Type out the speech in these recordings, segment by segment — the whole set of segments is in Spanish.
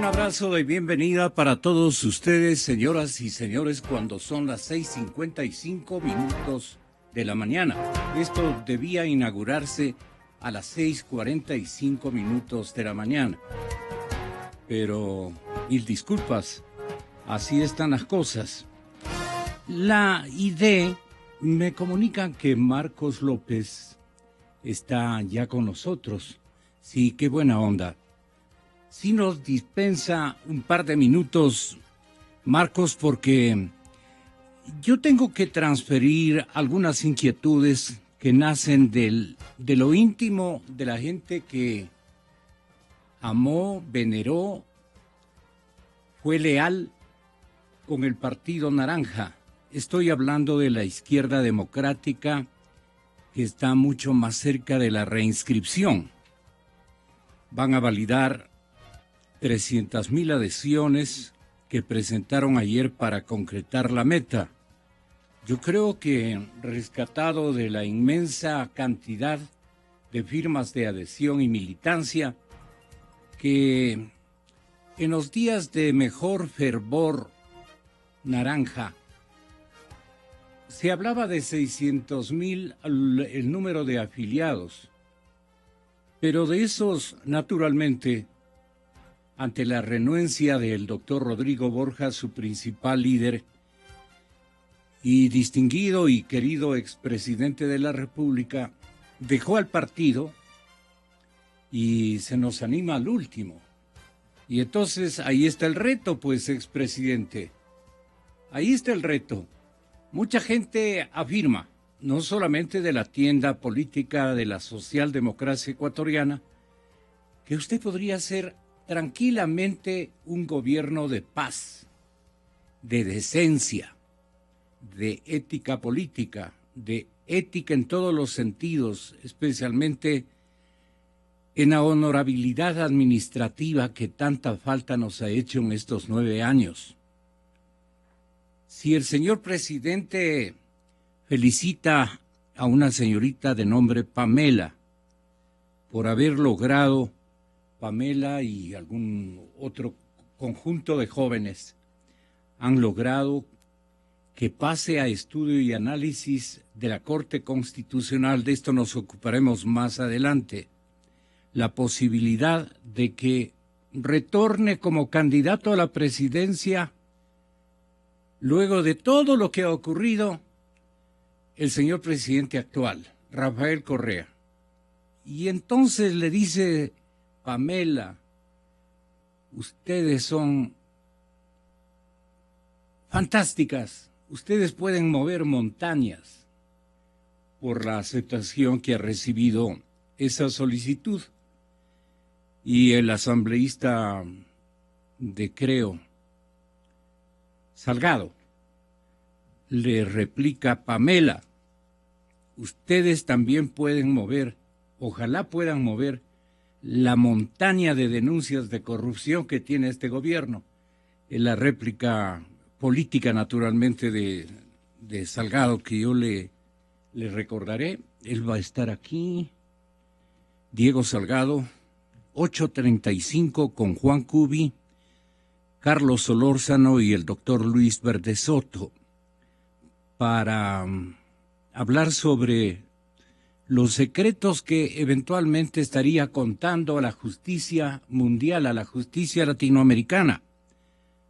abrazo de bienvenida para todos ustedes, señoras y señores, cuando son las 6:55 minutos de la mañana. Esto debía inaugurarse a las 6:45 minutos de la mañana. Pero, mil disculpas, así están las cosas. La ID me comunican que Marcos López está ya con nosotros. Sí, qué buena onda. Si nos dispensa un par de minutos, Marcos, porque yo tengo que transferir algunas inquietudes que nacen de lo íntimo de la gente que amó, veneró, fue leal con el Partido Naranja. Estoy hablando de la izquierda democrática, que está mucho más cerca de la reinscripción. Van a validar 300,000 adhesiones que presentaron ayer para concretar la meta. Yo creo que, rescatado de la inmensa cantidad de firmas de adhesión y militancia, que en los días de mejor fervor naranja se hablaba de 600,000 el número de afiliados, pero de esos, naturalmente, ante la renuencia del doctor Rodrigo Borja, su principal líder y distinguido y querido expresidente de la República, dejó al partido y se nos anima al último. Y entonces ahí está el reto, pues, expresidente. Ahí está el reto. Mucha gente afirma, no solamente de la tienda política de la socialdemocracia ecuatoriana, que usted podría ser tranquilamente un gobierno de paz, de decencia, de ética política, de ética en todos los sentidos, especialmente en la honorabilidad administrativa que tanta falta nos ha hecho en estos 9 años. Si el señor presidente felicita a una señorita de nombre Pamela por haber logrado, Pamela y algún otro conjunto de jóvenes han logrado que pase a estudio y análisis de la Corte Constitucional, de esto nos ocuparemos más adelante, la posibilidad de que retorne como candidato a la presidencia, luego de todo lo que ha ocurrido, el señor presidente actual, Rafael Correa. Y entonces le dice Pamela, ustedes son fantásticas, ustedes pueden mover montañas por la aceptación que ha recibido esa solicitud. Y el asambleísta de Creo, Salgado, le replica Pamela, ustedes también pueden mover, ojalá puedan mover la montaña de denuncias de corrupción que tiene este gobierno. En la réplica política, naturalmente, de Salgado, que yo le recordaré, él va a estar aquí, Diego Salgado, 8:35 con Juan Cubi, Carlos Solórzano y el doctor Luis Verdesoto, para hablar sobre los secretos que eventualmente estaría contando a la justicia mundial, a la justicia latinoamericana,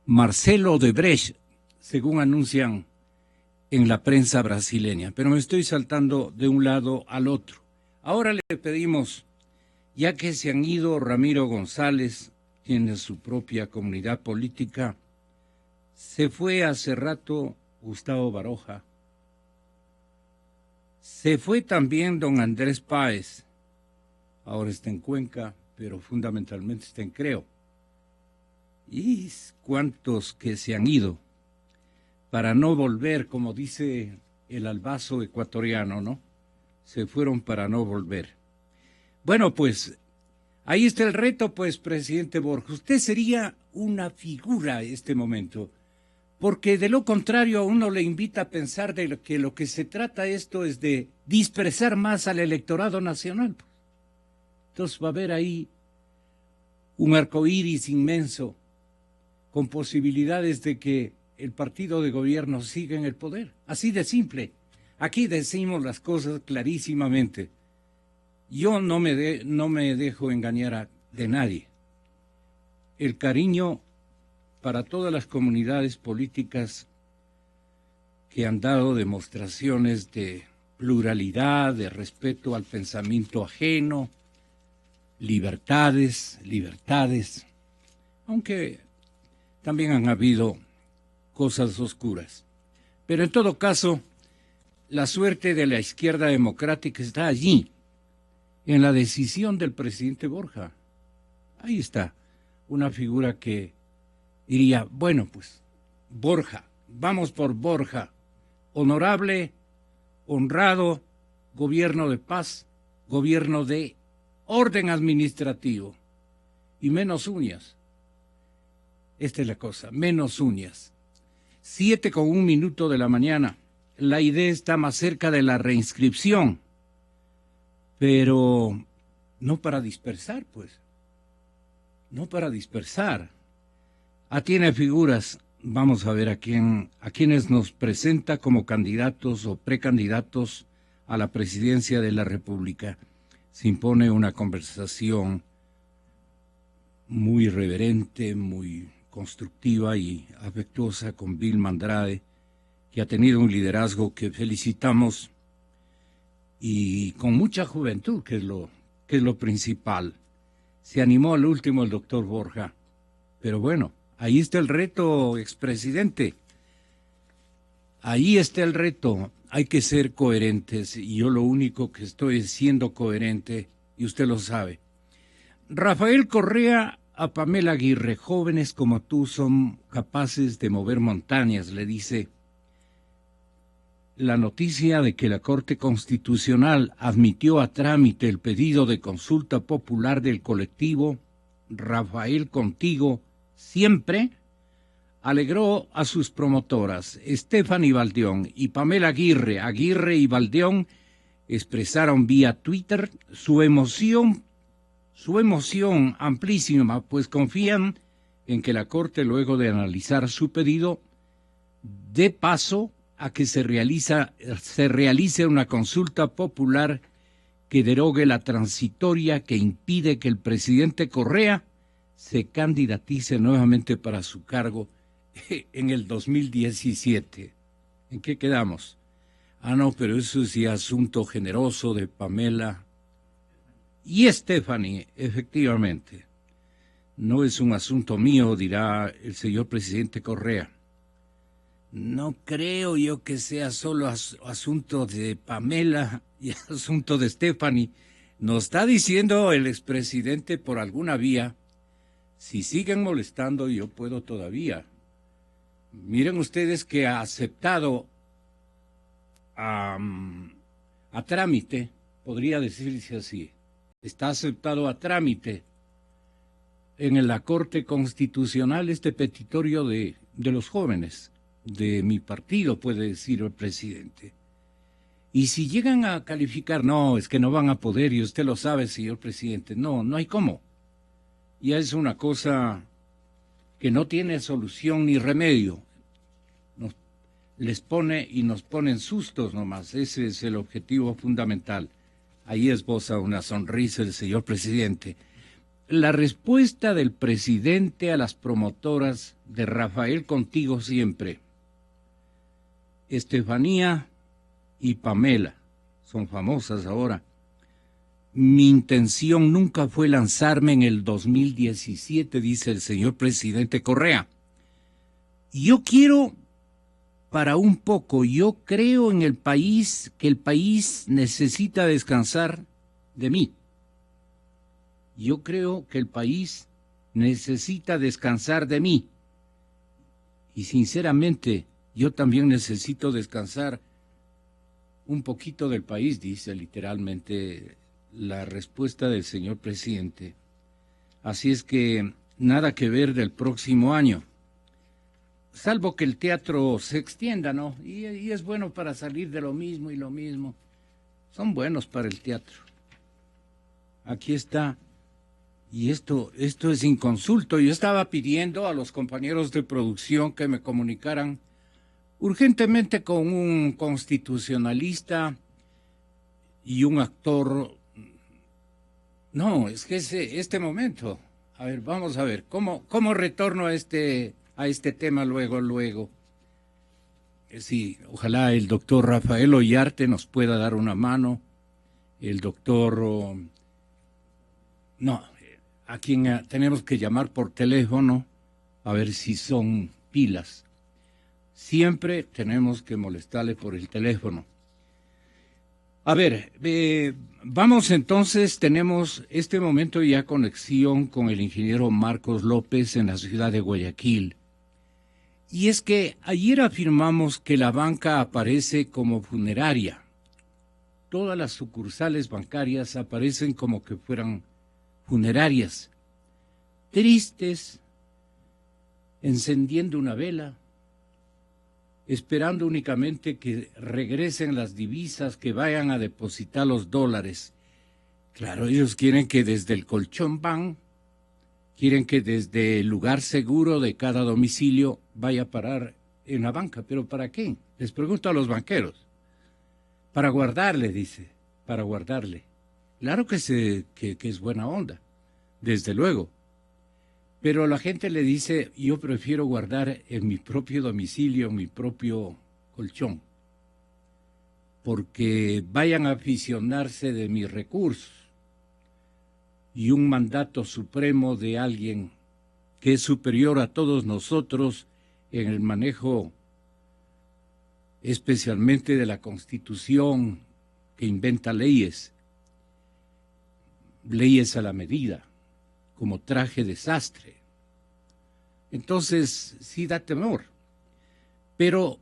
Marcelo Odebrecht, según anuncian en la prensa brasileña. Pero me estoy saltando de un lado al otro. Ahora le pedimos, ya que se han ido Ramiro González, tiene su propia comunidad política, se fue hace rato Gustavo Baroja, se fue también don Andrés Páez, ahora está en Cuenca, pero fundamentalmente está en Creo. Y cuántos que se han ido para no volver, como dice el albazo ecuatoriano, ¿no? Se fueron para no volver. Bueno, pues ahí está el reto, pues, presidente Borja. Usted sería una figura en este momento, porque de lo contrario a uno le invita a pensar de que lo que se trata esto es de dispersar más al electorado nacional. Entonces va a haber ahí un arcoíris inmenso con posibilidades de que el partido de gobierno siga en el poder. Así de simple. Aquí decimos las cosas clarísimamente. Yo no me dejo engañar de nadie. El cariño para todas las comunidades políticas que han dado demostraciones de pluralidad, de respeto al pensamiento ajeno, libertades, aunque también han habido cosas oscuras. Pero en todo caso, la suerte de la izquierda democrática está allí, en la decisión del presidente Borja. Ahí está, una figura que diría, bueno, pues, Borja, vamos por Borja, honorable, honrado, gobierno de paz, gobierno de orden administrativo y menos uñas. Esta es la cosa, menos uñas. 7:01 de la mañana. La idea está más cerca de la reinscripción, pero no para dispersar, pues. No para dispersar. Tiene figuras. Vamos a ver a quienes nos presenta como candidatos o precandidatos a la presidencia de la República. Se impone una conversación muy reverente, muy constructiva y afectuosa con Vilma Andrade, que ha tenido un liderazgo que felicitamos, y con mucha juventud, que es lo principal. Se animó al último el doctor Borja, pero bueno, ahí está el reto, expresidente. Ahí está el reto. Hay que ser coherentes, y yo lo único que estoy siendo coherente, y usted lo sabe. Rafael Correa a Pamela Aguirre: jóvenes como tú son capaces de mover montañas, le dice. La noticia de que la Corte Constitucional admitió a trámite el pedido de consulta popular del colectivo Rafael Contigo Siempre alegró a sus promotoras. Stephanie Baldeón y Pamela Aguirre y Baldeón expresaron vía Twitter su emoción amplísima, pues confían en que la Corte, luego de analizar su pedido, dé paso a que se realice una consulta popular que derogue la transitoria que impide que el presidente Correa se candidatice nuevamente para su cargo en el 2017. ¿En qué quedamos? No, pero eso sí es asunto generoso de Pamela y Stephanie, efectivamente. No es un asunto mío, dirá el señor presidente Correa. No creo yo que sea solo asunto de Pamela y asunto de Stephanie. Nos está diciendo el expresidente por alguna vía: si siguen molestando, yo puedo todavía. Miren ustedes que ha aceptado a trámite, podría decirse así, está aceptado a trámite en la Corte Constitucional este petitorio de los jóvenes de mi partido, puede decir el presidente. Y si llegan a calificar, no, es que no van a poder, y usted lo sabe, señor presidente, no hay cómo. Ya es una cosa que no tiene solución ni remedio. Nos ponen sustos nomás. Ese es el objetivo fundamental. Ahí esboza una sonrisa el señor presidente. La respuesta del presidente a las promotoras de Rafael Contigo Siempre: Estefanía y Pamela son famosas ahora. Mi intención nunca fue lanzarme en el 2017, dice el señor presidente Correa. Yo quiero para un poco, yo creo en el país, que el país necesita descansar de mí. Yo creo que el país necesita descansar de mí. Y sinceramente, yo también necesito descansar un poquito del país, dice literalmente la respuesta del señor presidente. Así es que nada que ver del próximo año, salvo que el teatro se extienda, ¿no? Y es bueno para salir de lo mismo y lo mismo. Son buenos para el teatro. Aquí está Y esto es inconsulto. Yo estaba pidiendo a los compañeros de producción que me comunicaran urgentemente con un constitucionalista y un actor. No, es que este momento. A ver, vamos a ver, ¿cómo retorno a este tema luego? Sí, ojalá el doctor Rafael Ollarte nos pueda dar una mano. El doctor... no, a quien tenemos que llamar por teléfono a ver si son pilas. Siempre tenemos que molestarle por el teléfono. A ver, vamos entonces, tenemos este momento ya conexión con el ingeniero Marcos López en la ciudad de Guayaquil. Y es que ayer afirmamos que la banca aparece como funeraria. Todas las sucursales bancarias aparecen como que fueran funerarias, tristes, encendiendo una vela, esperando únicamente que regresen las divisas, que vayan a depositar los dólares. Claro, ellos quieren que desde el colchón van, quieren que desde el lugar seguro de cada domicilio vaya a parar en la banca. ¿Pero para qué? Les pregunto a los banqueros. Para guardarle, dice, para guardarle. Claro que es buena onda, desde luego. Pero la gente le dice, yo prefiero guardar en mi propio domicilio, en mi propio colchón, porque vayan a aficionarse de mis recursos y un mandato supremo de alguien que es superior a todos nosotros en el manejo especialmente de la Constitución, que inventa leyes a la medida, como traje desastre. Entonces, sí da temor. Pero,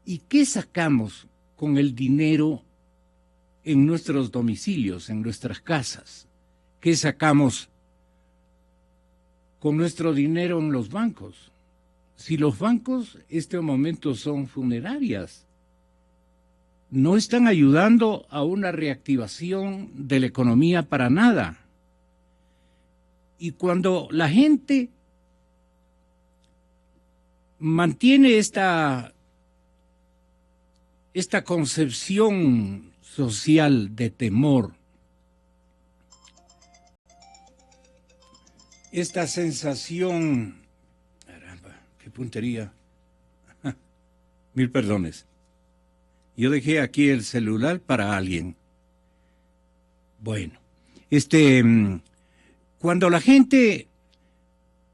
¿y qué sacamos con el dinero en nuestros domicilios, en nuestras casas? ¿Qué sacamos con nuestro dinero en los bancos? Si los bancos este momento son funerarias, no están ayudando a una reactivación de la economía para nada. Y cuando la gente mantiene esta concepción social de temor, esta sensación, caramba, qué puntería, 1000 perdones. Yo dejé aquí el celular para alguien. Bueno, cuando la gente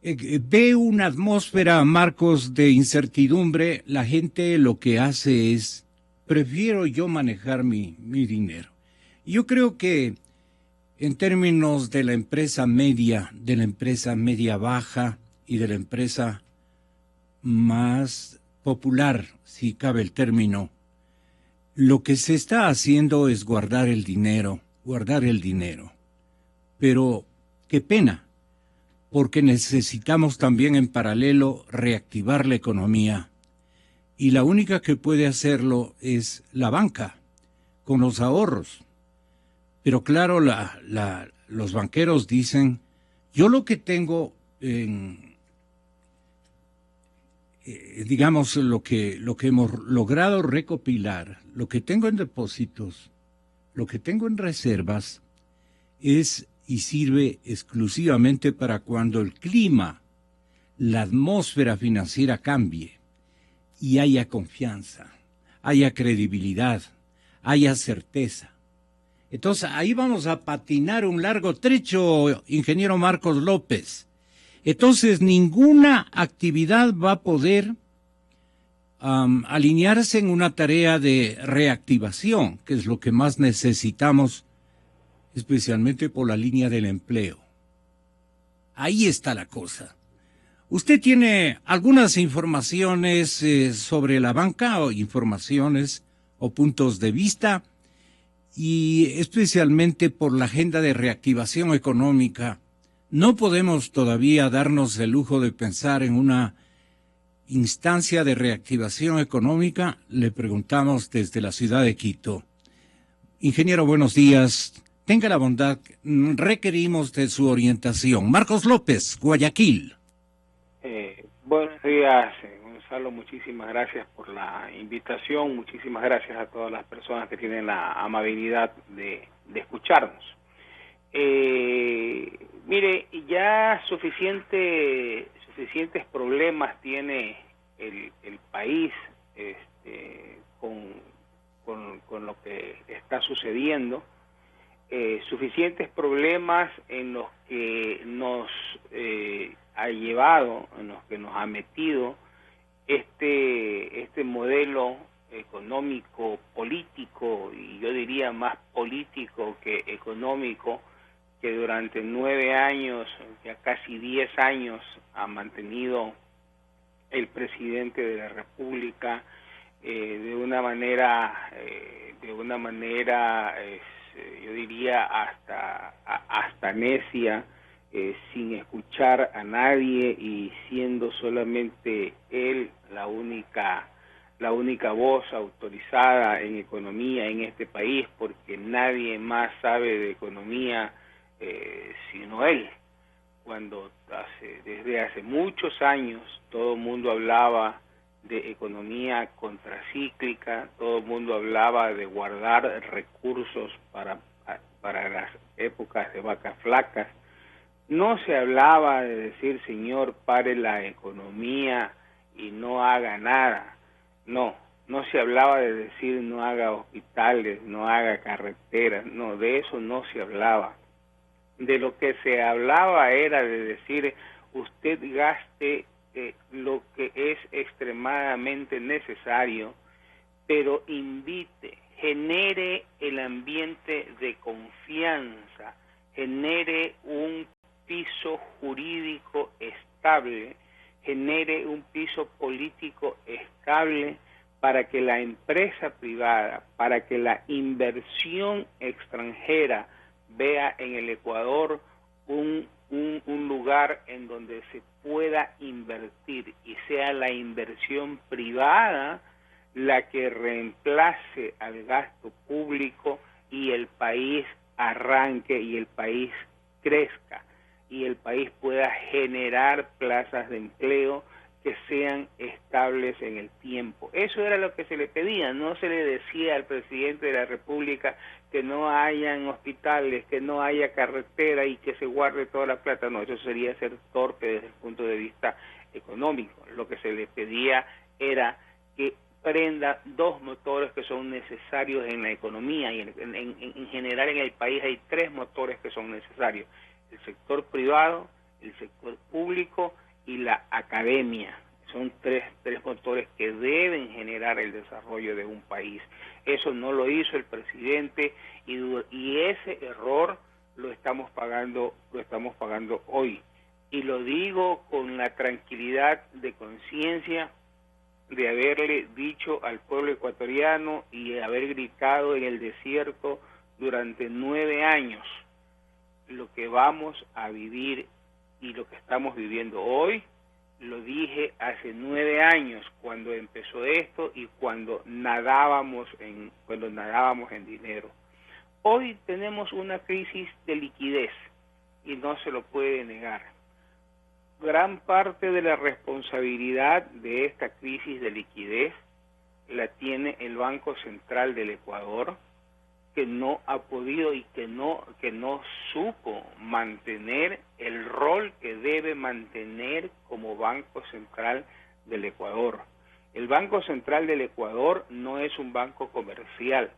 ve una atmósfera, Marcos, de incertidumbre, la gente lo que hace es, prefiero yo manejar mi dinero. Yo creo que en términos de la empresa media baja y de la empresa más popular, si cabe el término, lo que se está haciendo es guardar el dinero. Pero qué pena, porque necesitamos también en paralelo reactivar la economía. Y la única que puede hacerlo es la banca, con los ahorros. Pero claro, los banqueros dicen, yo lo que tengo digamos, lo que hemos logrado recopilar, lo que tengo en depósitos, lo que tengo en reservas, es y sirve exclusivamente para cuando el clima, la atmósfera financiera cambie y haya confianza, haya credibilidad, haya certeza. Entonces, ahí vamos a patinar un largo trecho, ingeniero Marcos López. Entonces, ninguna actividad va a poder alinearse en una tarea de reactivación, que es lo que más necesitamos, especialmente por la línea del empleo. Ahí está la cosa. ¿Usted tiene algunas informaciones sobre la banca o informaciones o puntos de vista? Y especialmente por la agenda de reactivación económica, no podemos todavía darnos el lujo de pensar en una instancia de reactivación económica. Le preguntamos desde la ciudad de Quito. Ingeniero, buenos días. Tenga la bondad, requerimos de su orientación. Marcos López, Guayaquil. Buenos días, Gonzalo, muchísimas gracias por la invitación, muchísimas gracias a todas las personas que tienen la amabilidad de escucharnos. Mire, ya suficientes problemas tiene el país con lo que está sucediendo, suficientes problemas en los que nos ha llevado, en los que nos ha metido este modelo económico, político, y yo diría más político que económico, que durante 9 años, ya casi 10 años, ha mantenido el presidente de la República de una manera, yo diría hasta necia, sin escuchar a nadie y siendo solamente él la única voz autorizada en economía en este país, porque nadie más sabe de economía sino él. Cuando desde hace muchos años todo el mundo hablaba de economía contracíclica, todo el mundo hablaba de guardar recursos para las épocas de vacas flacas. No se hablaba de decir, señor, pare la economía y no haga nada. No se hablaba de decir, no haga hospitales, no haga carreteras. No, de eso no se hablaba. De lo que se hablaba era de decir, usted gaste lo que es extremadamente necesario, pero invite, genere el ambiente de confianza, genere un piso jurídico estable, genere un piso político estable para que la empresa privada, para que la inversión extranjera vea en el Ecuador un lugar en donde se pueda invertir y sea la inversión privada la que reemplace al gasto público y el país arranque y el país crezca y el país pueda generar plazas de empleo que sean estables en el tiempo. Eso era lo que se le pedía, no se le decía al presidente de la República que no hayan hospitales, que no haya carretera y que se guarde toda la plata. No, eso sería ser torpe desde el punto de vista económico. Lo que se le pedía era que prenda 2 motores que son necesarios en la economía y en general en el país hay 3 motores que son necesarios: el sector privado, el sector público y la academia. Son tres motores que deben generar el desarrollo de un país. Eso no lo hizo el presidente y ese error lo estamos pagando hoy. Y lo digo con la tranquilidad de conciencia de haberle dicho al pueblo ecuatoriano y de haber gritado en el desierto durante 9 años lo que vamos a vivir y lo que estamos viviendo hoy. Lo dije hace 9 años cuando empezó esto y cuando nadábamos en dinero. Hoy tenemos una crisis de liquidez y no se lo puede negar. Gran parte de la responsabilidad de esta crisis de liquidez la tiene el Banco Central del Ecuador, que no ha podido y que no supo mantener el rol que debe mantener como Banco Central del Ecuador. El Banco Central del Ecuador no es un banco comercial.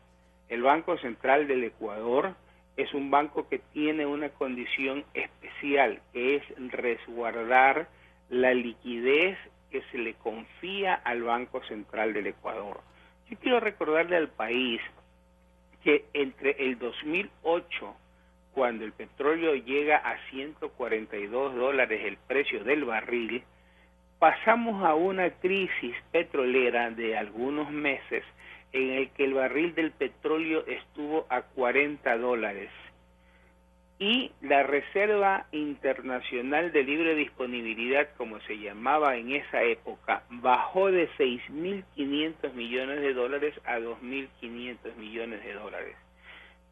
El Banco Central del Ecuador es un banco que tiene una condición especial, que es resguardar la liquidez que se le confía al Banco Central del Ecuador. Yo quiero recordarle al país que entre el 2008, cuando el petróleo llega a $142 el precio del barril, pasamos a una crisis petrolera de algunos meses en el que el barril del petróleo estuvo a $40 y la Reserva Internacional de Libre Disponibilidad, como se llamaba en esa época, bajó de $6.500 millones a $2.500 millones.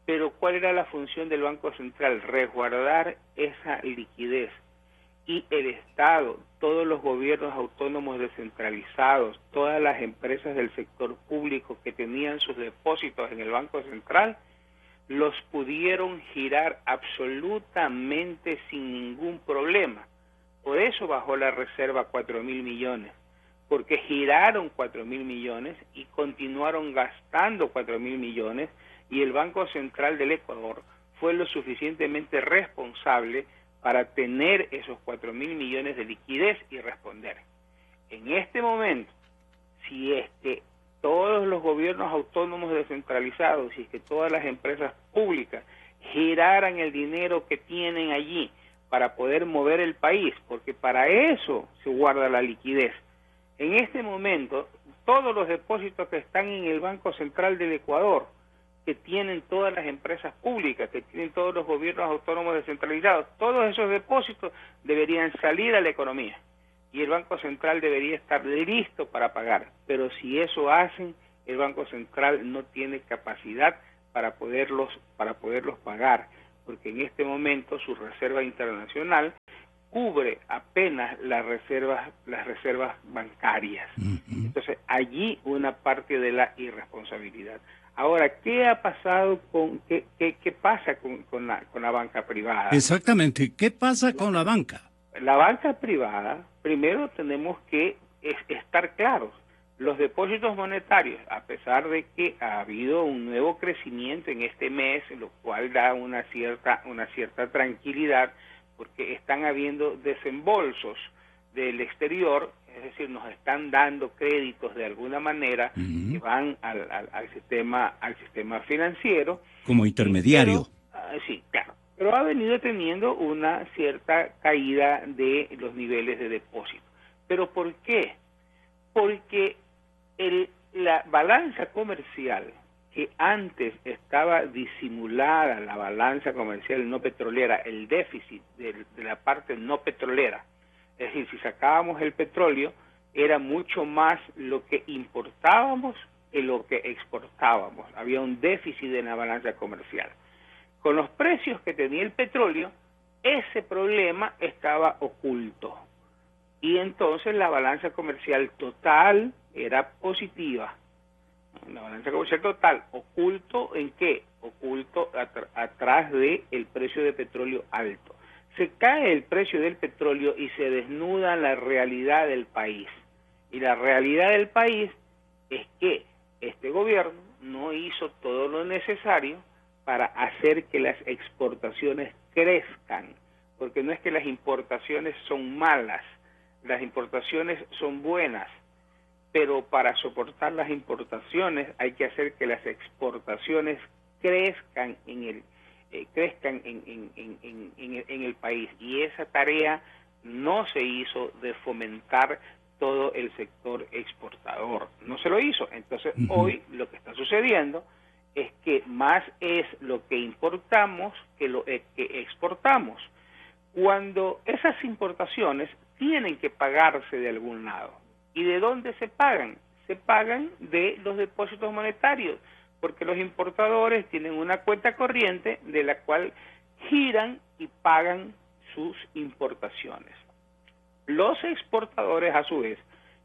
Pero ¿cuál era la función del Banco Central? Resguardar esa liquidez. Y el Estado, todos los gobiernos autónomos descentralizados, todas las empresas del sector público que tenían sus depósitos en el Banco Central, los pudieron girar absolutamente sin ningún problema. Por eso bajó la reserva a 4.000 millones, porque giraron 4.000 millones y continuaron gastando 4.000 millones, y el Banco Central del Ecuador fue lo suficientemente responsable para tener esos 4.000 millones de liquidez y responder. En este momento, si es que todos los gobiernos autónomos descentralizados, si es que todas las empresas públicas giraran el dinero que tienen allí para poder mover el país, porque para eso se guarda la liquidez. En este momento, todos los depósitos que están en el Banco Central del Ecuador, que tienen todas las empresas públicas, que tienen todos los gobiernos autónomos descentralizados, todos esos depósitos deberían salir a la economía y el Banco Central debería estar listo para pagar. Pero si eso hacen, el Banco Central no tiene capacidad para poderlos pagar, porque en este momento su reserva internacional cubre apenas las reservas bancarias. Entonces, allí una parte de la irresponsabilidad. Ahora, ¿qué ha pasado qué pasa con la banca privada? Exactamente, ¿qué pasa con la banca? La banca privada, primero tenemos que estar claros. Los depósitos monetarios, a pesar de que ha habido un nuevo crecimiento en este mes, lo cual da una cierta tranquilidad, porque están habiendo desembolsos del exterior, es decir, nos están dando créditos de alguna manera que van al sistema financiero. Como intermediario. Sí, claro. Pero ha venido teniendo una cierta caída de los niveles de depósito. ¿Pero por qué? Porque la balanza comercial, que antes estaba disimulada, la balanza comercial no petrolera, el déficit de la parte no petrolera, es decir, si sacábamos el petróleo, era mucho más lo que importábamos que lo que exportábamos. Había un déficit en la balanza comercial. Con los precios que tenía el petróleo, ese problema estaba oculto. Y entonces la balanza comercial total era positiva. La balanza comercial total, ¿oculto en qué? Oculto atrás del precio de petróleo alto. Se cae el precio del petróleo y se desnuda la realidad del país. Y la realidad del país es que este gobierno no hizo todo lo necesario para hacer que las exportaciones crezcan, porque no es que las importaciones son malas, las importaciones son buenas, pero para soportar las importaciones hay que hacer que las exportaciones crezcan en el país, y esa tarea no se hizo de fomentar todo el sector exportador, no se lo hizo. Entonces hoy lo que está sucediendo es que más es lo que importamos que lo que exportamos, cuando esas importaciones tienen que pagarse de algún lado. ¿Y de dónde se pagan? Se pagan de los depósitos monetarios, porque los importadores tienen una cuenta corriente de la cual giran y pagan sus importaciones. Los exportadores, a su vez,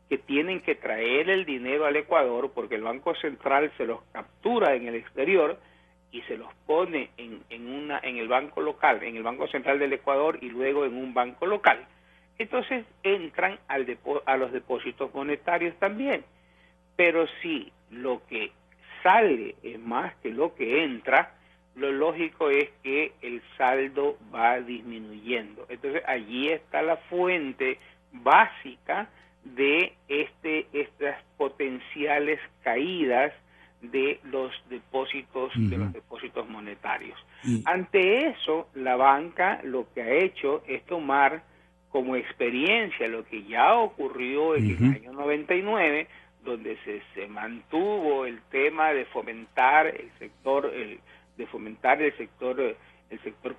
que tienen que traer el dinero al Ecuador, porque el Banco Central se los captura en el exterior y se los pone en el banco local, en el Banco Central del Ecuador, y luego en un banco local. Entonces entran a los depósitos monetarios también. Pero si lo que sale es más que lo que entra, lo lógico es que el saldo va disminuyendo. Entonces allí está la fuente básica de estas potenciales caídas de los depósitos monetarios. Ante eso, la banca lo que ha hecho es tomar como experiencia lo que ya ocurrió en el año 99, donde se mantuvo el tema de fomentar el sector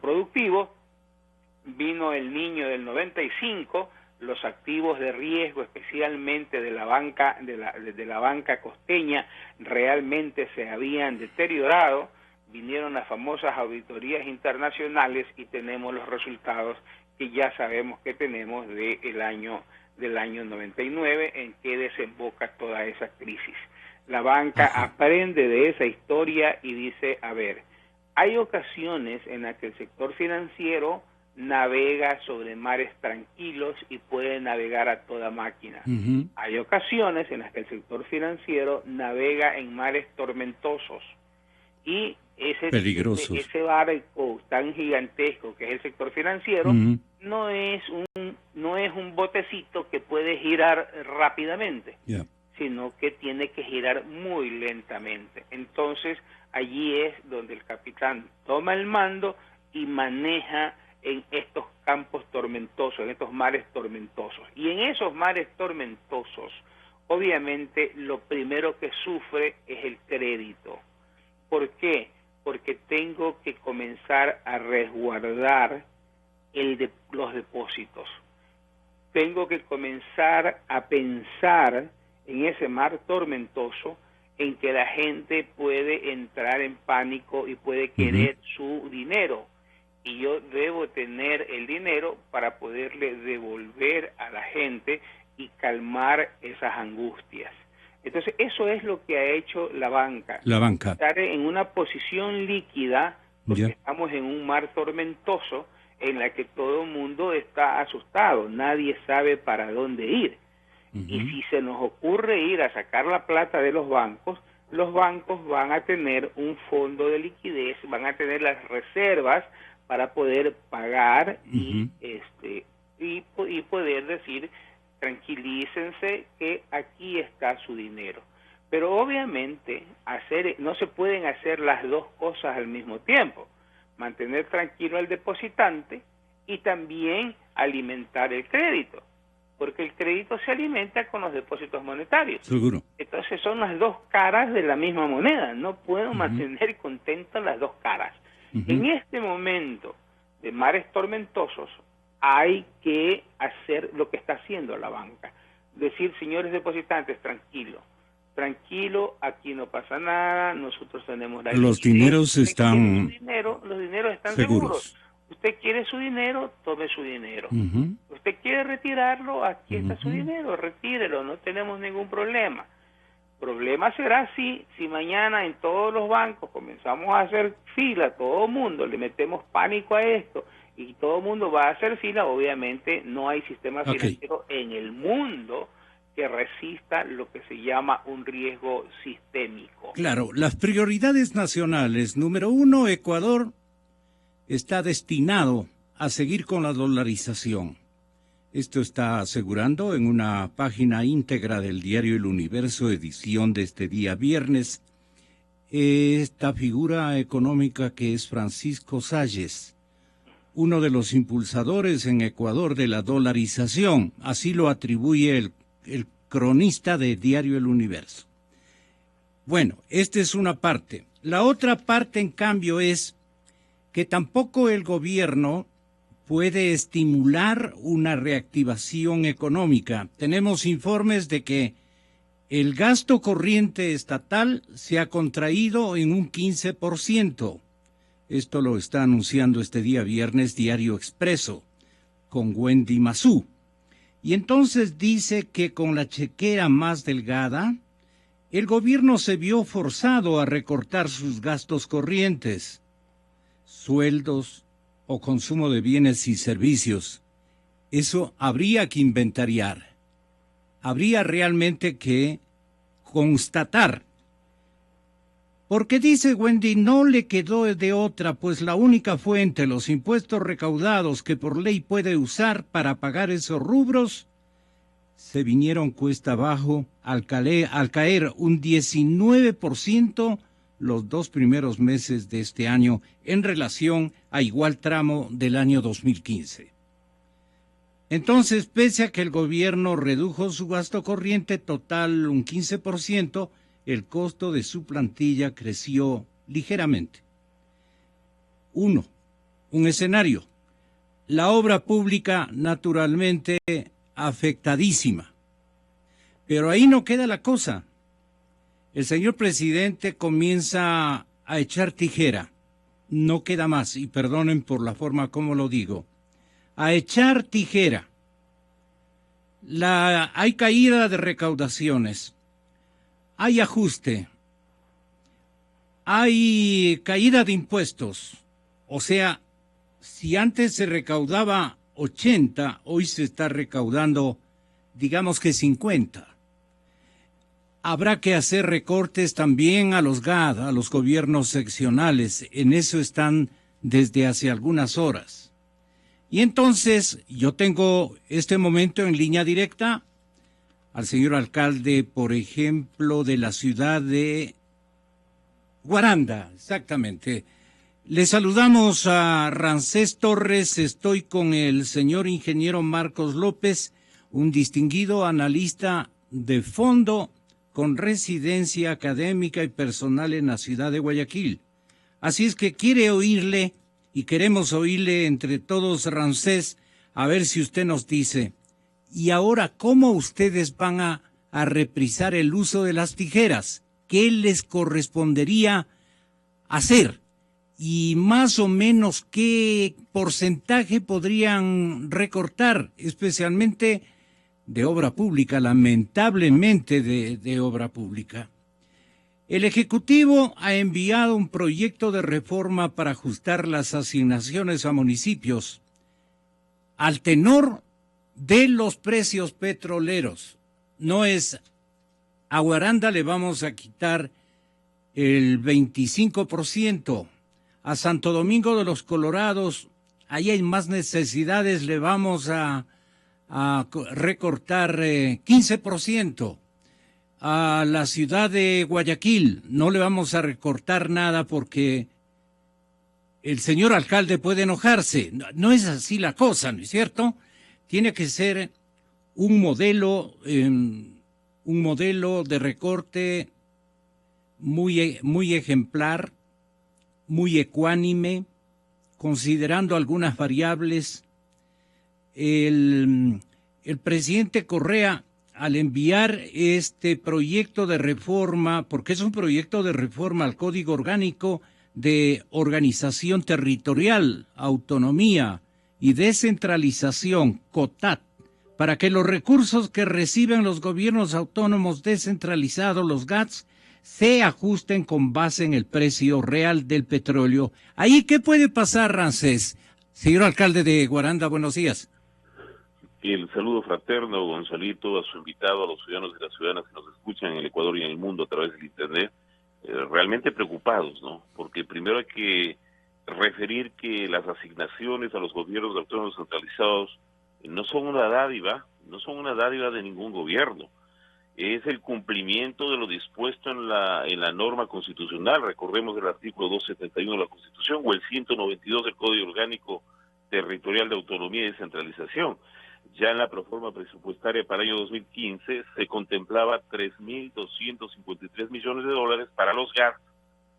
productivo. Vino el niño del 95, los activos de riesgo, especialmente de la banca costeña, realmente se habían deteriorado. vinieron las famosas auditorías internacionales y tenemos los resultados que ya sabemos que tenemos del año 99, en que desemboca toda esa crisis. La banca aprende de esa historia y dice, a ver, hay ocasiones en las que el sector financiero navega sobre mares tranquilos y puede navegar a toda máquina. Hay ocasiones en las que el sector financiero navega en mares tormentosos y ese barco tan gigantesco que es el sector financiero no es un botecito que puede girar rápidamente, sino que tiene que girar muy lentamente. Entonces allí es donde el capitán toma el mando y maneja en estos campos tormentosos, en estos mares tormentosos. Y en esos mares tormentosos, obviamente, lo primero que sufre es el crédito. ¿Por qué? Porque tengo que comenzar a resguardar los depósitos. Tengo que comenzar a pensar en ese mar tormentoso en que la gente puede entrar en pánico y puede querer su dinero. Y yo debo tener el dinero para poderle devolver a la gente y calmar esas angustias. Entonces, eso es lo que ha hecho la banca. Estar en una posición líquida, porque estamos en un mar tormentoso en la que todo el mundo está asustado. Nadie sabe para dónde ir. Y si se nos ocurre ir a sacar la plata de los bancos van a tener un fondo de liquidez, van a tener las reservas para poder pagar y poder decir, tranquilícense que aquí está su dinero. Pero obviamente no se pueden hacer las dos cosas al mismo tiempo. Mantener tranquilo al depositante y también alimentar el crédito, porque el crédito se alimenta con los depósitos monetarios. Seguro. Entonces son las dos caras de la misma moneda. No puedo mantener contentas las dos caras. En este momento de mares tormentosos hay que hacer lo que está haciendo la banca. Decir, señores depositantes, tranquilo, aquí no pasa nada, nosotros tenemos la los dineros están los dineros están seguros. Usted quiere su dinero, tome su dinero. Usted quiere retirarlo, aquí está su dinero, retírelo, no tenemos ningún problema. Problema será si mañana en todos los bancos comenzamos a hacer fila, todo el mundo, le metemos pánico a esto y todo el mundo va a hacer fila, obviamente no hay sistema financiero en el mundo que resista lo que se llama un riesgo sistémico. Claro, las prioridades nacionales. Número 1, Ecuador está destinado a seguir con la dolarización. Esto está asegurando en una página íntegra del diario El Universo, edición de este día viernes, esta figura económica que es Francisco Salles, uno de los impulsadores en Ecuador de la dolarización. Así lo atribuye el cronista de diario El Universo. Bueno, esta es una parte. La otra parte, en cambio, es que tampoco el gobierno puede estimular una reactivación económica. Tenemos informes de que el gasto corriente estatal se ha contraído en un 15%. Esto lo está anunciando este día viernes Diario Expreso, con Wendy Mazú. Y entonces dice que con la chequera más delgada, el gobierno se vio forzado a recortar sus gastos corrientes, sueldos o consumo de bienes y servicios. Eso habría que inventariar. Habría realmente que constatar. Porque dice Wendy, no le quedó de otra, pues la única fuente, los impuestos recaudados que por ley puede usar para pagar esos rubros, se vinieron cuesta abajo al caer un 19% los 2 primeros meses de este año en relación a igual tramo del año 2015. Entonces, pese a que el gobierno redujo su gasto corriente total un 15%, el costo de su plantilla creció ligeramente. Un escenario. La obra pública, naturalmente, afectadísima. Pero ahí no queda la cosa. El señor presidente comienza a a echar tijera. No queda más, y perdonen por la forma como lo digo. A echar tijera. Hay caída de recaudaciones, hay ajuste, hay caída de impuestos. O sea, si antes se recaudaba 80, hoy se está recaudando, digamos que 50. Habrá que hacer recortes también a los GAD, a los gobiernos seccionales. En eso están desde hace algunas horas. Y entonces yo tengo este momento en línea directa al señor alcalde, por ejemplo, de la ciudad de Guaranda, exactamente. Le saludamos a Ramsés Torres, estoy con el señor ingeniero Marcos López, un distinguido analista de fondo con residencia académica y personal en la ciudad de Guayaquil. Así es que quiere oírle y queremos oírle entre todos, Ramsés, a ver si usted nos dice, ¿y ahora cómo ustedes van a reprisar el uso de las tijeras? ¿Qué les correspondería hacer? Y más o menos qué porcentaje podrían recortar, especialmente de obra pública, lamentablemente de obra pública. El Ejecutivo ha enviado un proyecto de reforma para ajustar las asignaciones a municipios al tenor de los precios petroleros. No es a Guaranda le vamos a quitar el 25%, a Santo Domingo de los Colorados, ahí hay más necesidades, le vamos a recortar 15%. A la ciudad de Guayaquil no le vamos a recortar nada porque el señor alcalde puede enojarse. No es así la cosa, ¿no es cierto? Tiene que ser un modelo de recorte muy ejemplar, muy ecuánime, considerando algunas variables. El presidente Correa, al enviar este proyecto de reforma, porque es un proyecto de reforma al Código Orgánico de Organización Territorial, Autonomía y Descentralización, COTAD, para que los recursos que reciben los gobiernos autónomos descentralizados, los GATS, se ajusten con base en el precio real del petróleo. ¿Ahí qué puede pasar, Ramsés? Señor alcalde de Guaranda, buenos días. El saludo fraterno, Gonzalito, a su invitado, a los ciudadanos y las ciudadanas que nos escuchan en el Ecuador y en el mundo a través del Internet, realmente preocupados, ¿no? Porque primero hay que referir que las asignaciones a los gobiernos autónomos centralizados no son una dádiva de ningún gobierno. Es el cumplimiento de lo dispuesto en la norma constitucional. Recordemos el artículo 271 de la Constitución o el 192 del Código Orgánico Territorial de Autonomía y Descentralización. Ya en la proforma presupuestaria para el año 2015 se contemplaba 3.253 millones de dólares para los GAT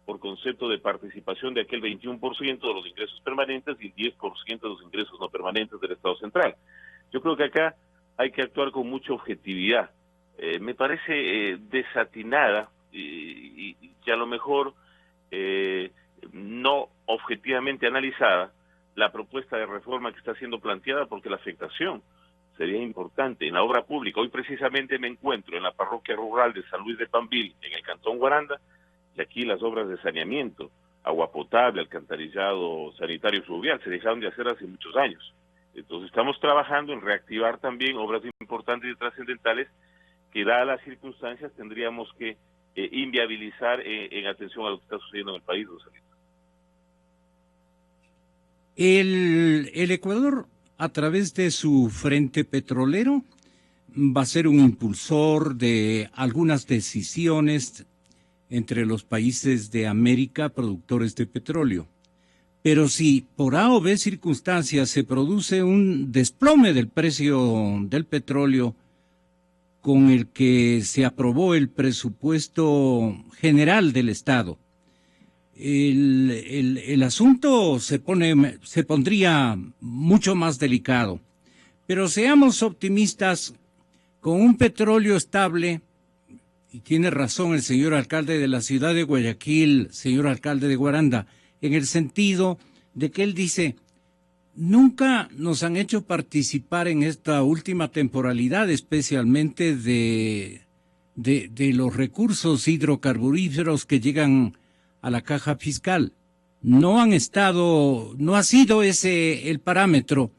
por concepto de participación de aquel 21% de los ingresos permanentes y el 10% de los ingresos no permanentes del Estado Central. Yo creo que acá hay que actuar con mucha objetividad. Me parece desatinada y a lo mejor no objetivamente analizada la propuesta de reforma que está siendo planteada, porque la afectación sería importante en la obra pública. Hoy precisamente me encuentro en la parroquia rural de San Luis de Pambil, en el cantón Guaranda, y aquí las obras de saneamiento, agua potable, alcantarillado sanitario y fluvial se dejaron de hacer hace muchos años. Entonces estamos trabajando en reactivar también obras importantes y trascendentales que, dadas las circunstancias, tendríamos que inviabilizar en atención a lo que está sucediendo en el país, Gonzalito. El Ecuador, a través de su frente petrolero, va a ser un impulsor de algunas decisiones entre los países de América productores de petróleo. Pero si por A o B circunstancias se produce un desplome del precio del petróleo con el que se aprobó el presupuesto general del Estado, el asunto se pondría mucho más delicado. Pero seamos optimistas, con un petróleo estable, y tiene razón el señor alcalde de la ciudad de Guayaquil, señor alcalde de Guaranda, en el sentido de que él dice, nunca nos han hecho participar en esta última temporalidad, especialmente de los recursos hidrocarburíferos que llegan a la caja fiscal. No ha sido ese el parámetro,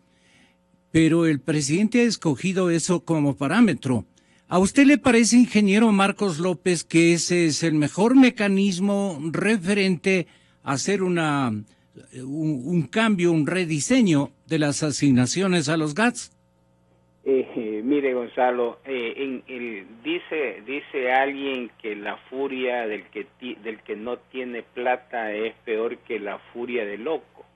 pero el presidente ha escogido eso como parámetro. ¿A usted le parece, ingeniero Marcos López, que ese es el mejor mecanismo referente a hacer un cambio, un rediseño de las asignaciones a los GATS? Mire, Gonzalo, dice alguien que la furia del que no tiene plata es peor que la furia del loco.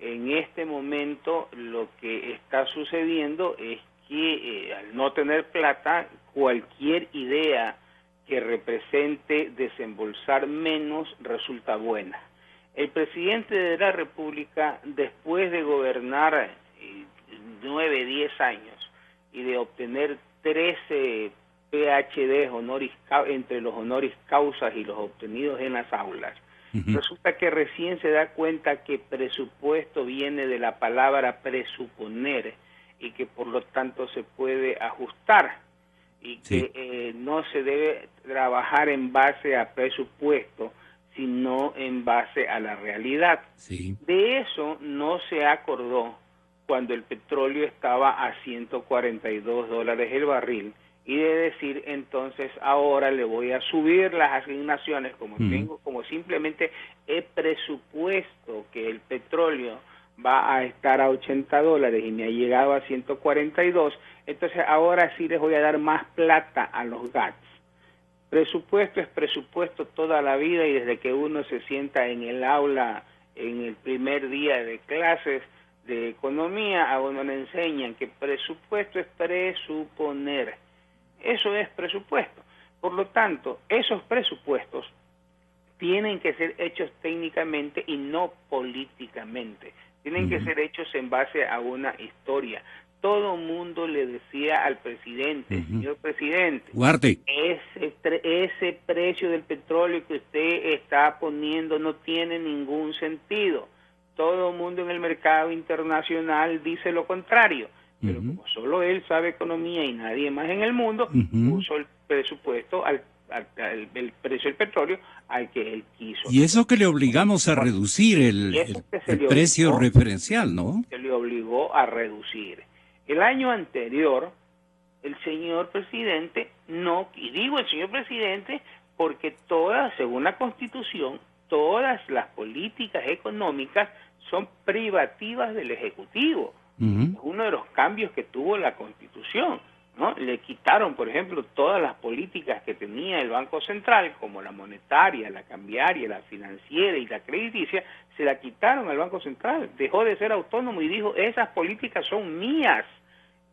En este momento lo que está sucediendo es que al no tener plata, cualquier idea que represente desembolsar menos resulta buena. El presidente de la República, después de gobernar 9, 10 años y de obtener 13 PhDs entre los honoris causas y los obtenidos en las aulas, resulta que recién se da cuenta que presupuesto viene de la palabra presuponer y que por lo tanto se puede ajustar y que no se debe trabajar en base a presupuesto, sino en base a la realidad. Sí. De eso no se acordó cuando el petróleo estaba a $142 el barril, y de decir entonces ahora le voy a subir las asignaciones como simplemente he presupuesto que el petróleo va a estar a $80 y me ha llegado a 142, entonces ahora sí les voy a dar más plata a los GATS. Presupuesto es presupuesto toda la vida, y desde que uno se sienta en el aula en el primer día de clases de economía, a uno le enseñan que presupuesto es presuponer. Eso es presupuesto. Por lo tanto, esos presupuestos tienen que ser hechos técnicamente y no políticamente. Tienen que ser hechos en base a una historia. Todo mundo le decía al presidente, señor presidente, guarde, ese precio del petróleo que usted está poniendo no tiene ningún sentido. Todo el mundo en el mercado internacional dice lo contrario, pero como solo él sabe economía y nadie más en el mundo, puso el presupuesto el precio del petróleo al que él quiso. Y eso que le obligamos a reducir el precio referencial, ¿no? Se le obligó a reducir. El año anterior, el señor presidente y digo el señor presidente porque según la Constitución, todas las políticas económicas son privativas del Ejecutivo. Es uno de los cambios que tuvo la Constitución, ¿no? Le quitaron, por ejemplo, todas las políticas que tenía el Banco Central, como la monetaria, la cambiaria, la financiera y la crediticia, se la quitaron al Banco Central. Dejó de ser autónomo y dijo, esas políticas son mías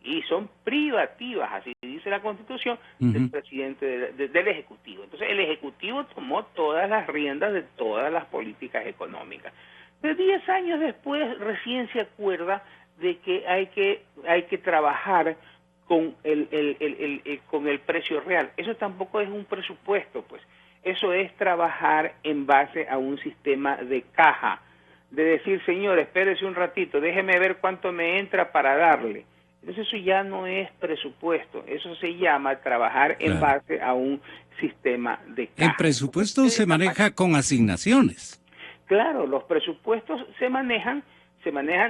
y son privativas, así dice la Constitución, del presidente del Ejecutivo. Entonces, el Ejecutivo tomó todas las riendas de todas las políticas económicas. Pero 10 años después, recién se acuerda de que hay que trabajar con el precio real. Eso tampoco es un presupuesto, pues. Eso es trabajar en base a un sistema de caja, de decir, señor, espérese un ratito, déjeme ver cuánto me entra para darle. Entonces eso ya no es presupuesto, eso se llama trabajar en base a un sistema de caja. El presupuesto se maneja con asignaciones. Claro, los presupuestos se manejan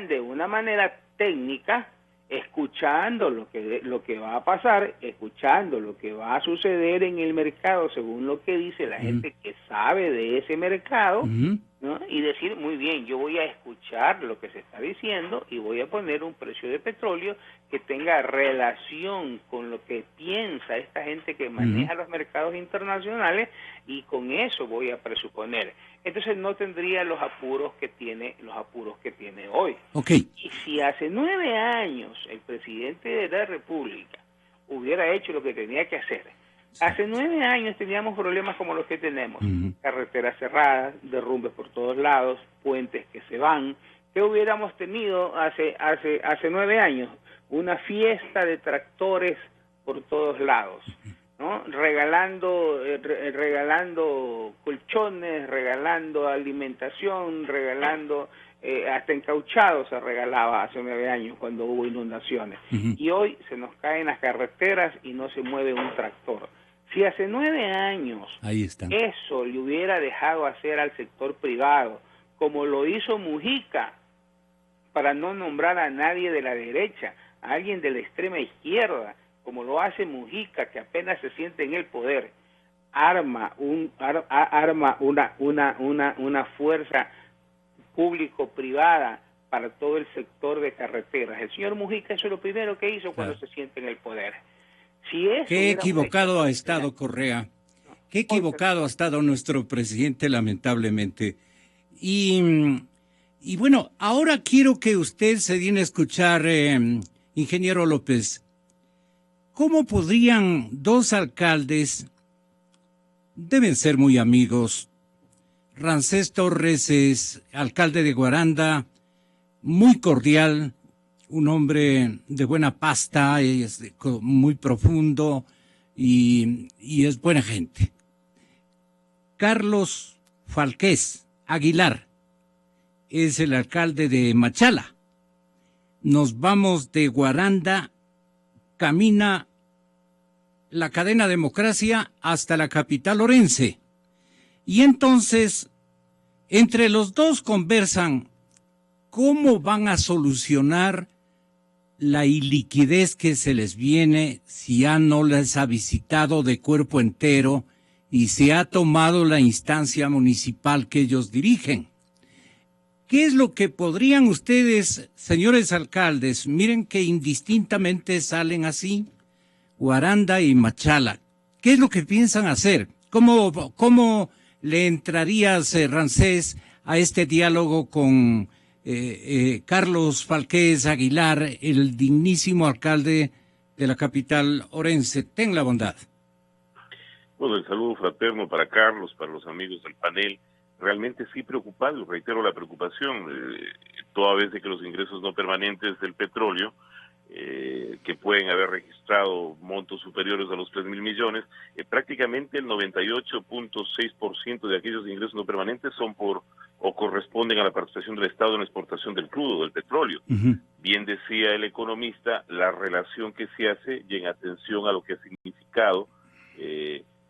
de una manera técnica, escuchando lo que va a pasar, escuchando lo que va a suceder en el mercado según lo que dice la gente que sabe de ese mercado, ¿no? Y decir, muy bien, yo voy a escuchar lo que se está diciendo y voy a poner un precio de petróleo que tenga relación con lo que piensa esta gente que maneja los mercados internacionales, y con eso voy a presuponer. Entonces no tendría los apuros que tiene hoy. Okay. Y si hace 9 años el presidente de la República hubiera hecho lo que tenía que hacer, hace 9 años teníamos problemas como los que tenemos, carreteras cerradas, derrumbes por todos lados, puentes que se van. ¿Qué hubiéramos tenido hace 9 años? Una fiesta de tractores por todos lados, ¿no? Regalando colchones, regalando alimentación, regalando hasta encauchados se regalaba hace 9 años cuando hubo inundaciones. Y hoy se nos caen las carreteras y no se mueve un tractor. Si hace 9 años eso le hubiera dejado hacer al sector privado, como lo hizo Mujica, para no nombrar a nadie de la derecha, a alguien de la extrema izquierda, como lo hace Mujica, que apenas se siente en el poder, arma una fuerza público-privada para todo el sector de carreteras. El señor Mujica eso es lo primero que hizo cuando se siente en el poder. Si eso qué equivocado ha estado Correa, qué equivocado ha estado nuestro presidente, lamentablemente. Y bueno, ahora quiero que usted se diera a escuchar, ingeniero López, ¿cómo podrían dos alcaldes, deben ser muy amigos? Ramsés Torres es alcalde de Guaranda, muy cordial, un hombre de buena pasta, es muy profundo y es buena gente. Carlos Falqués Aguilar es el alcalde de Machala. Nos vamos de Guaranda, camina la cadena Democracia hasta la capital orense. Y entonces, entre los dos conversan cómo van a solucionar la iliquidez que se les viene si ya no les ha visitado de cuerpo entero y se ha tomado la instancia municipal que ellos dirigen. ¿Qué es lo que podrían ustedes, señores alcaldes, miren que indistintamente salen así, Guaranda y Machala, qué es lo que piensan hacer? ¿Cómo le entrarías, Ramsés, a este diálogo con Carlos Falqués Aguilar, el dignísimo alcalde de la capital orense? Ten la bondad. Bueno, el saludo fraterno para Carlos, para los amigos del panel. Realmente sí preocupado, reitero la preocupación, toda vez de que los ingresos no permanentes del petróleo, que pueden haber registrado montos superiores a los 3.000 millones, prácticamente el 98.6% de aquellos ingresos no permanentes son por o corresponden a la participación del Estado en la exportación del crudo, del petróleo. Bien decía el economista, la relación que se hace y en atención a lo que ha significado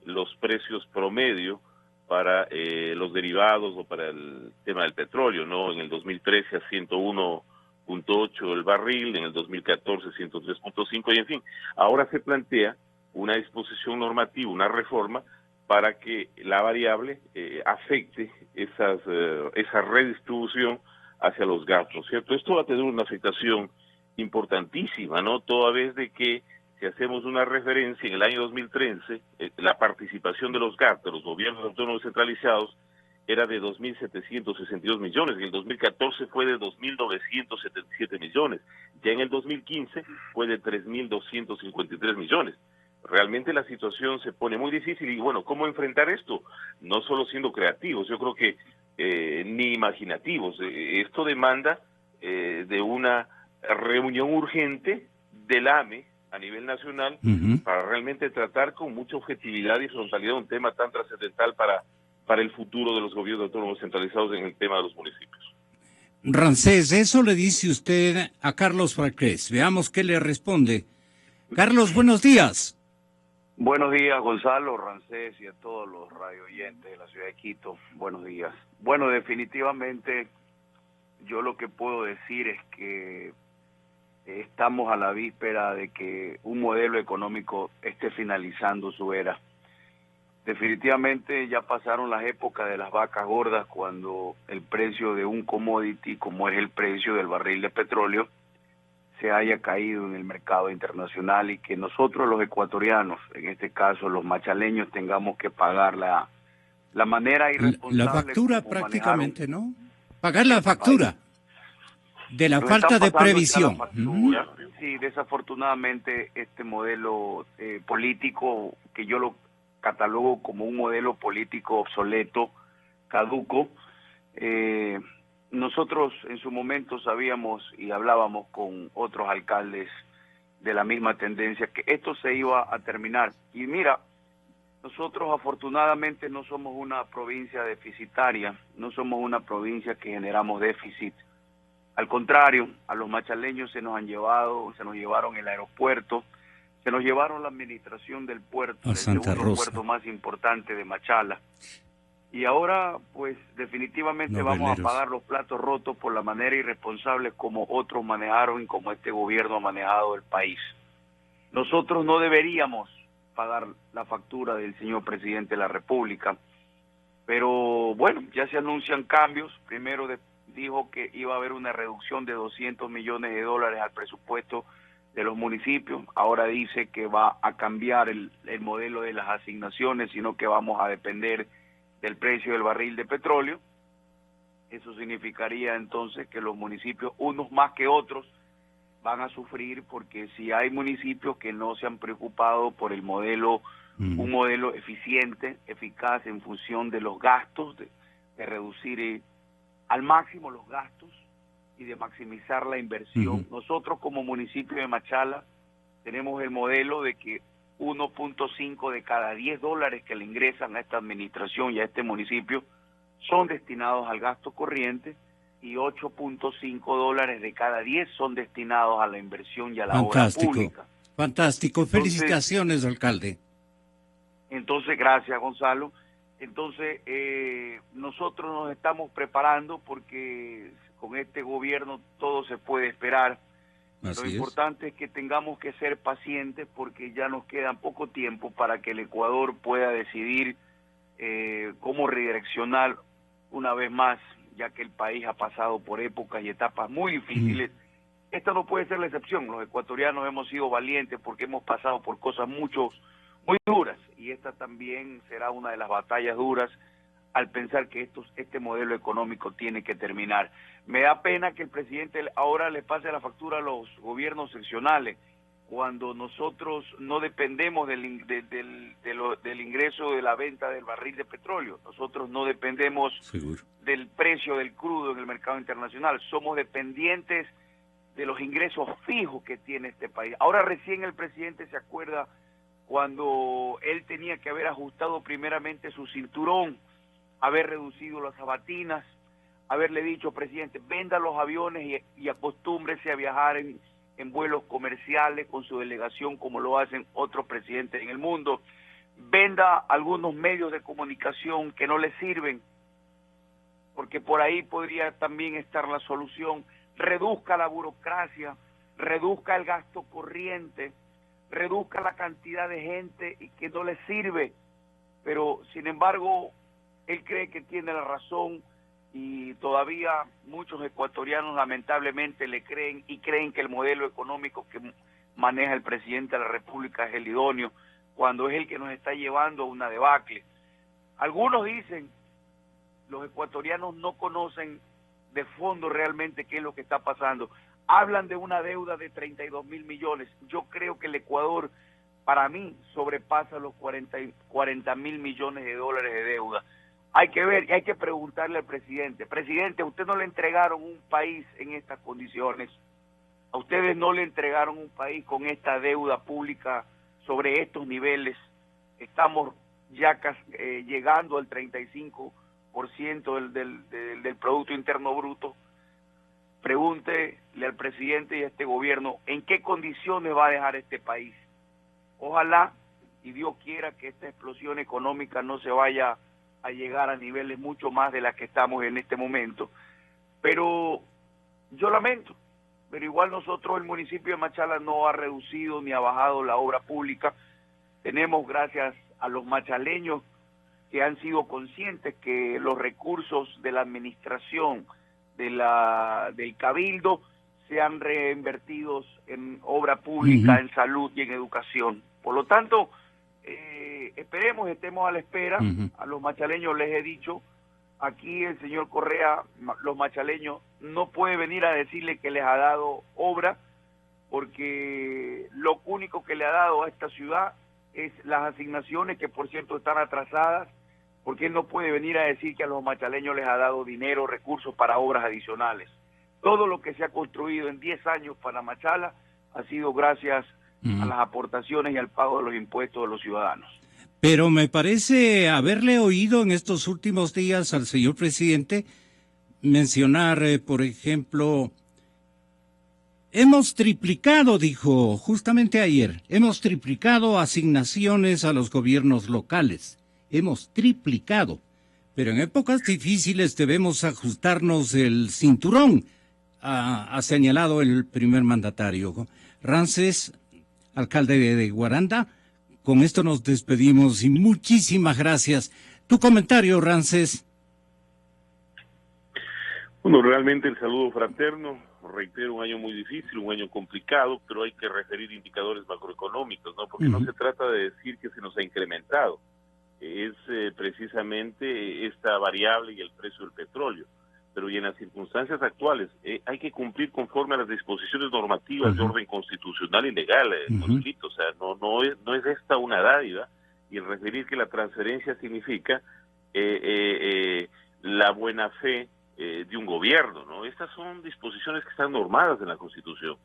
los precios promedio para los derivados o para el tema del petróleo, ¿no? En el 2013 a 101.8 el barril, en el 2014 103.5 y en fin. Ahora se plantea una disposición normativa, una reforma para que la variable afecte esa redistribución hacia los gastos, ¿cierto? Esto va a tener una afectación importantísima, ¿no? Toda vez de que si hacemos una referencia en el año 2013, la participación de los GAT, de los gobiernos autónomos centralizados, era de 2.762 millones, en el 2014 fue de 2.977 millones, ya en el 2015 fue de 3.253 millones. Realmente la situación se pone muy difícil y bueno, ¿cómo enfrentar esto? No solo siendo creativos, yo creo que ni imaginativos. Esto demanda de una reunión urgente del AME a nivel nacional para realmente tratar con mucha objetividad y frontalidad un tema tan trascendental para el futuro de los gobiernos autónomos centralizados en el tema de los municipios. Ramsés, eso le dice usted a Carlos Falqués. Veamos qué le responde. Carlos, buenos días. Buenos días, Gonzalo, Ramsés y a todos los radio oyentes de la ciudad de Quito. Buenos días. Bueno, definitivamente yo lo que puedo decir es que estamos a la víspera de que un modelo económico esté finalizando su era. Definitivamente ya pasaron las épocas de las vacas gordas cuando el precio de un commodity, como es el precio del barril de petróleo, se haya caído en el mercado internacional y que nosotros los ecuatorianos, en este caso los machaleños, tengamos que pagar la manera irresponsable. La factura prácticamente, ¿no? Pagar la factura de la falta de previsión. Sí, desafortunadamente este modelo político, que yo lo catalogo como un modelo político obsoleto, caduco, nosotros en su momento sabíamos y hablábamos con otros alcaldes de la misma tendencia, que esto se iba a terminar. Y mira, nosotros afortunadamente no somos una provincia deficitaria, no somos una provincia que generamos déficit. Al contrario, a los machaleños se nos llevaron el aeropuerto, se nos llevaron la administración del puerto, el segundo puerto más importante de Machala. Y ahora, pues, definitivamente vamos a pagar los platos rotos por la manera irresponsable como otros manejaron y como este gobierno ha manejado el país. Nosotros no deberíamos pagar la factura del señor presidente de la República, pero bueno, ya se anuncian cambios. Primero dijo que iba a haber una reducción de $200 millones al presupuesto de los municipios. Ahora dice que va a cambiar el modelo de las asignaciones, sino que vamos a depender del precio del barril de petróleo. Eso significaría entonces que los municipios, unos más que otros, van a sufrir, porque si hay municipios que no se han preocupado por el modelo, un modelo eficiente, eficaz en función de los gastos, de reducir al máximo los gastos y de maximizar la inversión. Nosotros como municipio de Machala tenemos el modelo de que 1.5 de cada $10 que le ingresan a esta administración y a este municipio son destinados al gasto corriente, y $8.5 de cada 10 son destinados a la inversión y a la obra pública. Fantástico, felicitaciones, alcalde. Entonces, gracias, Gonzalo. Entonces, nosotros nos estamos preparando porque con este gobierno todo se puede esperar. Lo importante es que tengamos que ser pacientes, porque ya nos queda poco tiempo para que el Ecuador pueda decidir cómo redireccionar una vez más, ya que el país ha pasado por épocas y etapas muy difíciles. Esta no puede ser la excepción. Los ecuatorianos hemos sido valientes porque hemos pasado por cosas muy duras, y esta también será una de las batallas duras al pensar que este modelo económico tiene que terminar. Me da pena que el presidente ahora le pase la factura a los gobiernos seccionales, cuando nosotros no dependemos del ingreso de la venta del barril de petróleo. Nosotros no dependemos del precio del crudo en el mercado internacional. Somos dependientes de los ingresos fijos que tiene este país. Ahora recién el presidente se acuerda cuando él tenía que haber ajustado primeramente su cinturón, haber reducido las sabatinas, haberle dicho: presidente, venda los aviones y acostúmbrese a viajar en vuelos comerciales con su delegación, como lo hacen otros presidentes en el mundo. Venda algunos medios de comunicación que no le sirven, porque por ahí podría también estar la solución. Reduzca la burocracia, reduzca el gasto corriente, reduzca la cantidad de gente y que no le sirve. Pero, sin embargo, él cree que tiene la razón, y todavía muchos ecuatorianos lamentablemente le creen, y creen que el modelo económico que maneja el presidente de la República es el idóneo, cuando es el que nos está llevando a una debacle. Algunos dicen, los ecuatorianos no conocen de fondo realmente qué es lo que está pasando. Hablan de una deuda de 32.000 millones. Yo creo que el Ecuador, para mí, sobrepasa los 40.000 millones de dólares de deuda. Hay que ver y hay que preguntarle al presidente: presidente, ¿a usted no le entregaron un país en estas condiciones? ¿A ustedes no le entregaron un país con esta deuda pública sobre estos niveles? Estamos ya llegando al 35% del Producto Interno Bruto. Pregúntele al presidente y a este gobierno en qué condiciones va a dejar este país. Ojalá y Dios quiera que esta explosión económica no se vaya a llegar a niveles mucho más de las que estamos en este momento. Pero yo lamento, pero igual nosotros, el municipio de Machala, no ha reducido ni ha bajado la obra pública. Tenemos, gracias a los machaleños que han sido conscientes que los recursos de la administración del Cabildo sean reinvertidos en obra pública, en salud y en educación. Por lo tanto, esperemos, estemos a la espera. A los machaleños les he dicho, aquí el señor Correa, los machaleños, no puede venir a decirle que les ha dado obra, porque lo único que le ha dado a esta ciudad es las asignaciones, que por cierto están atrasadas, porque él no puede venir a decir que a los machaleños les ha dado dinero, recursos para obras adicionales. Todo lo que se ha construido en 10 años para Machala ha sido gracias a las aportaciones y al pago de los impuestos de los ciudadanos. Pero me parece haberle oído en estos últimos días al señor presidente mencionar, por ejemplo, hemos triplicado, dijo justamente ayer, hemos triplicado asignaciones a los gobiernos locales. Hemos triplicado. Pero en épocas difíciles debemos ajustarnos el cinturón, ha señalado el primer mandatario. Ramsés, alcalde de Guaranda, con esto nos despedimos y muchísimas gracias. Tu comentario, Ramsés. Bueno, realmente el saludo fraterno, reitero, un año muy difícil, un año complicado, pero hay que referir indicadores macroeconómicos, ¿no? Porque no se trata de decir que se nos ha incrementado, es precisamente esta variable y el precio del petróleo. Pero y en las circunstancias actuales hay que cumplir conforme a las disposiciones normativas de orden constitucional y legal, Consuelito. O sea, no es esta una dádiva, y el referir que la transferencia significa la buena fe de un gobierno, ¿no? Estas son disposiciones que están normadas en la Constitución.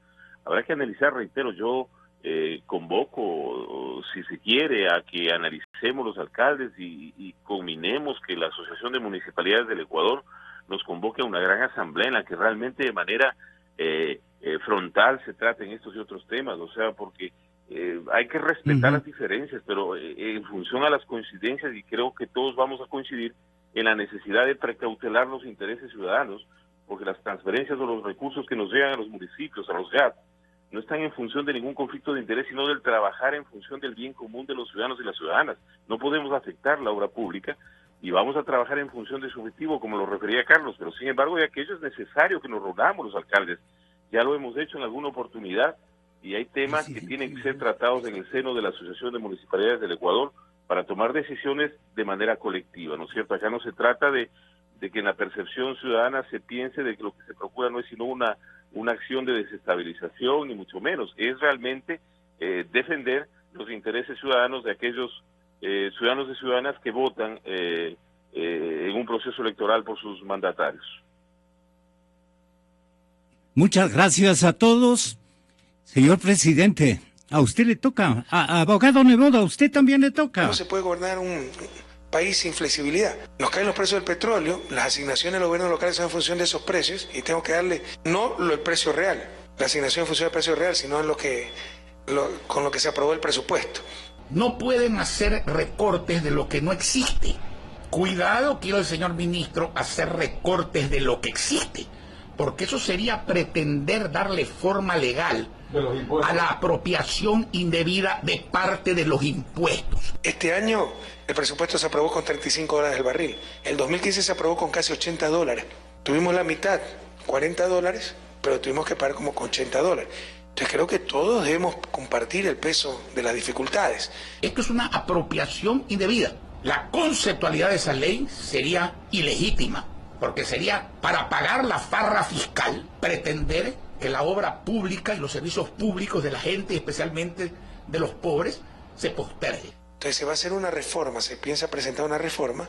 Habrá que analizar, reitero, yo convoco, si se quiere, a que analicemos los alcaldes y culminemos que la Asociación de Municipalidades del Ecuador nos convoque a una gran asamblea en la que realmente de manera frontal se traten estos y otros temas, o sea, porque hay que respetar las diferencias, pero en función a las coincidencias, y creo que todos vamos a coincidir en la necesidad de precautelar los intereses ciudadanos, porque las transferencias o los recursos que nos llegan a los municipios, a los GAT, no están en función de ningún conflicto de interés, sino del trabajar en función del bien común de los ciudadanos y las ciudadanas. No podemos afectar la obra pública, y vamos a trabajar en función de su objetivo, como lo refería Carlos, pero sin embargo, ya que ello es necesario que nos reunamos los alcaldes, ya lo hemos hecho en alguna oportunidad, y hay temas que tienen que ser tratados en el seno de la Asociación de Municipalidades del Ecuador para tomar decisiones de manera colectiva, ¿no es cierto? Acá no se trata de que en la percepción ciudadana se piense de que lo que se procura no es sino una acción de desestabilización, ni mucho menos, es realmente defender los intereses ciudadanos de aquellos ciudadanos y ciudadanas que votan en un proceso electoral por sus mandatarios. Muchas gracias a todos. Señor presidente, a usted le toca. Abogado Neboda, a usted también le toca. No se puede gobernar un país sin flexibilidad. Nos caen los precios del petróleo, las asignaciones de los gobiernos locales son en función de esos precios, y tengo que darle no el precio real, la asignación en función del precio real, sino en con lo que se aprobó el presupuesto. No pueden hacer recortes de lo que no existe. Cuidado, quiero el señor ministro, hacer recortes de lo que existe, porque eso sería pretender darle forma legal a la apropiación indebida de parte de los impuestos. Este año el presupuesto se aprobó con $35 el barril. El 2015 se aprobó con casi $80. Tuvimos la mitad, $40, pero tuvimos que pagar como con $80. Entonces creo que todos debemos compartir el peso de las dificultades. Esto es una apropiación indebida. La conceptualidad de esa ley sería ilegítima, porque sería para pagar la farra fiscal pretender que la obra pública y los servicios públicos de la gente, especialmente de los pobres, se posterguen. Entonces se va a hacer una reforma, se piensa presentar una reforma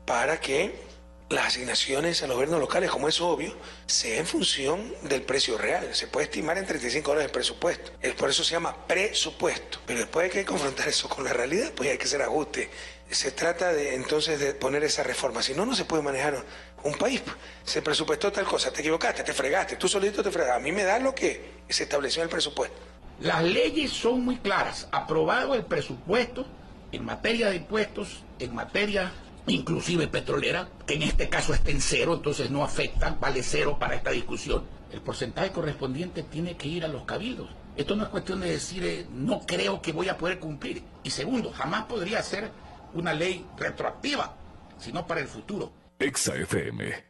para que las asignaciones a los gobiernos locales, como es obvio, sea en función del precio real. Se puede estimar en $35 el presupuesto. Por eso se llama presupuesto. Pero después hay que confrontar eso con la realidad, pues hay que hacer ajustes. Se trata entonces de poner esa reforma. Si no, no se puede manejar un país. Se presupuestó tal cosa, te equivocaste, te fregaste, tú solito te fregaste. A mí me da lo que se estableció en el presupuesto. Las leyes son muy claras. Aprobado el presupuesto en materia de impuestos, en materia inclusive petrolera, que en este caso está en cero, entonces no afecta, vale cero para esta discusión. El porcentaje correspondiente tiene que ir a los cabildos. Esto no es cuestión de decir, no creo que voy a poder cumplir. Y segundo, jamás podría ser una ley retroactiva, sino para el futuro. Exa FM.